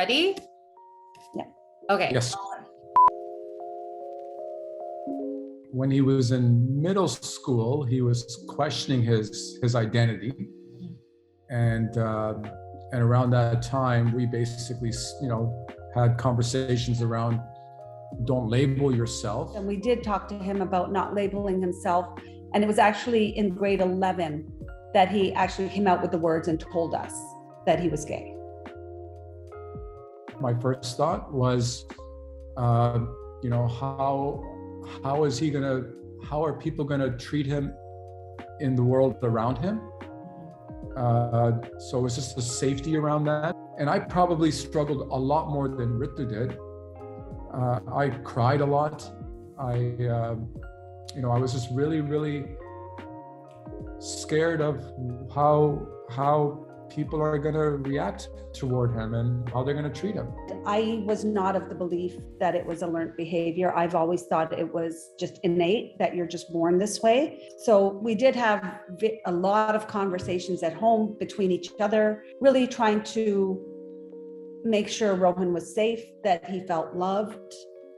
ready? Yeah. Okay. Yes. When he was in middle school, he was questioning his identity, and around that time, we basically, had conversations around don't label yourself. And we did talk to him about not labeling himself, and it was actually in grade 11 that he actually came out with the words and told us that he was gay. My first thought was, how are people gonna treat him in the world around him? So it was just the safety around that. And I probably struggled a lot more than Ritu did. I cried a lot. I was just really, really scared of how people are going to react toward him and how they're going to treat him. I was not of the belief that it was a learned behavior. I've always thought it was just innate, that you're just born this way. So we did have a lot of conversations at home between each other, really trying to make sure Rohan was safe, that he felt loved,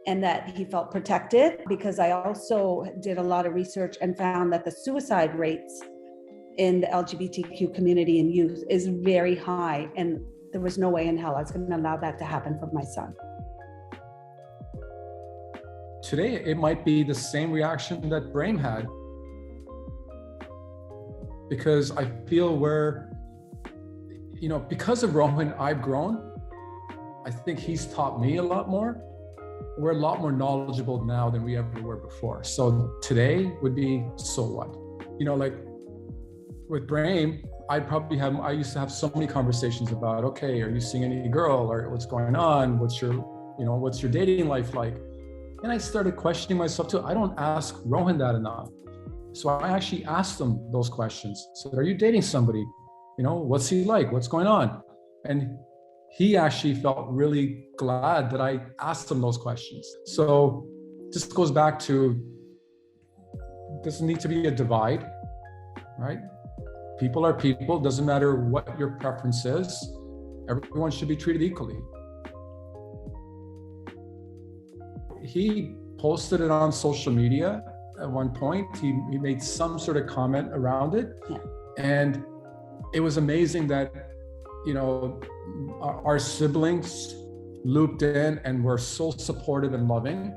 and that he felt protected. Because I also did a lot of research and found that the suicide rates in the LGBTQ community and youth is very high, and there was no way in hell I was going to allow that to happen for my son. Today, it might be the same reaction that Brahm had, because I feel because of Rohan, I've grown. I think he's taught me a lot more. We're a lot more knowledgeable now than we ever were before. So today would be, so what? With Brahm, I used to have so many conversations about, okay, are you seeing any girl, or what's going on? What's your dating life like? And I started questioning myself too. I don't ask Rohan that enough. So I actually asked him those questions. So are you dating somebody? What's he like? What's going on? And he actually felt really glad that I asked him those questions. So this goes back to, doesn't need to be a divide, right? People are people, doesn't matter what your preference is. Everyone should be treated equally. He posted it on social media at one point. He made some sort of comment around it. Yeah. And it was amazing that, our siblings looped in and were so supportive and loving.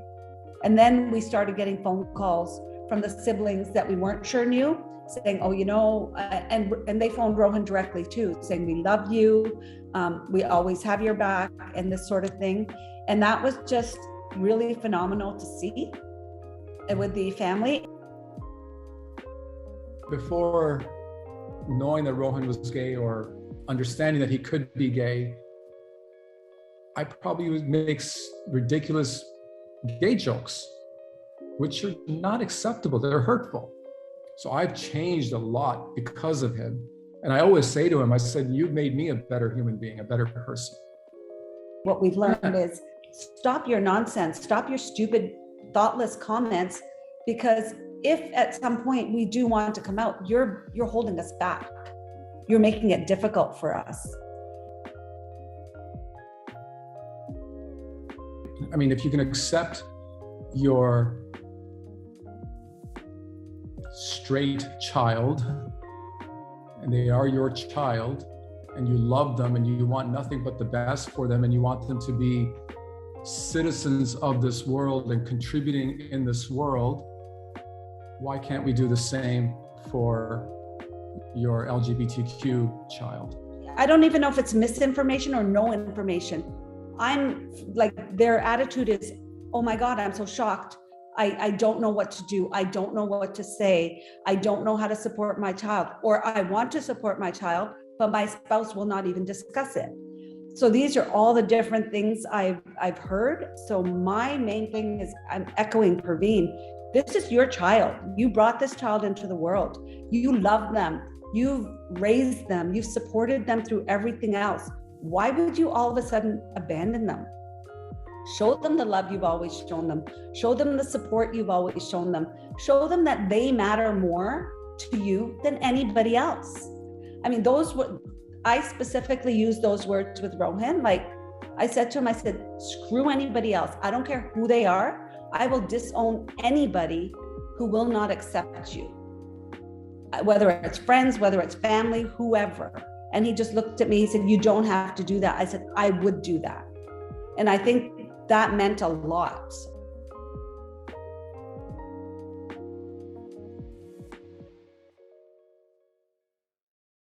And then we started getting phone calls from the siblings that we weren't sure knew, saying, and they phoned Rohan directly too, saying, we love you, we always have your back, and this sort of thing. And that was just really phenomenal to see with the family. Before knowing that Rohan was gay or understanding that he could be gay, I probably would make ridiculous gay jokes, which are not acceptable. They're hurtful. So I've changed a lot because of him. And I always say to him, I said, you've made me a better human being, a better person. What we've learned is stop your nonsense, stop your stupid, thoughtless comments, because if at some point we do want to come out, you're holding us back. You're making it difficult for us. I mean, if you can accept your straight child, and they are your child, and you love them, and you want nothing but the best for them, and you want them to be citizens of this world and contributing in this world, why can't we do the same for your LGBTQ child? I don't even know if it's misinformation or no information. I'm like, their attitude is, oh my God, I'm so shocked. I don't know what to do. I don't know what to say. I don't know how to support my child, or I want to support my child, but my spouse will not even discuss it. So these are all the different things I've heard. So my main thing is, I'm echoing Parveen. This is your child. You brought this child into the world. You love them. You've raised them. You've supported them through everything else. Why would you all of a sudden abandon them? Show them the love you've always shown them. Show them the support you've always shown them. Show them that they matter more to you than anybody else. I mean, I specifically use those words with Rohan, like, I said to him, I said, screw anybody else. I don't care who they are. I will disown anybody who will not accept you. Whether it's friends, whether it's family, whoever. And he just looked at me, he said, you don't have to do that. I said, I would do that. And I think that meant a lot.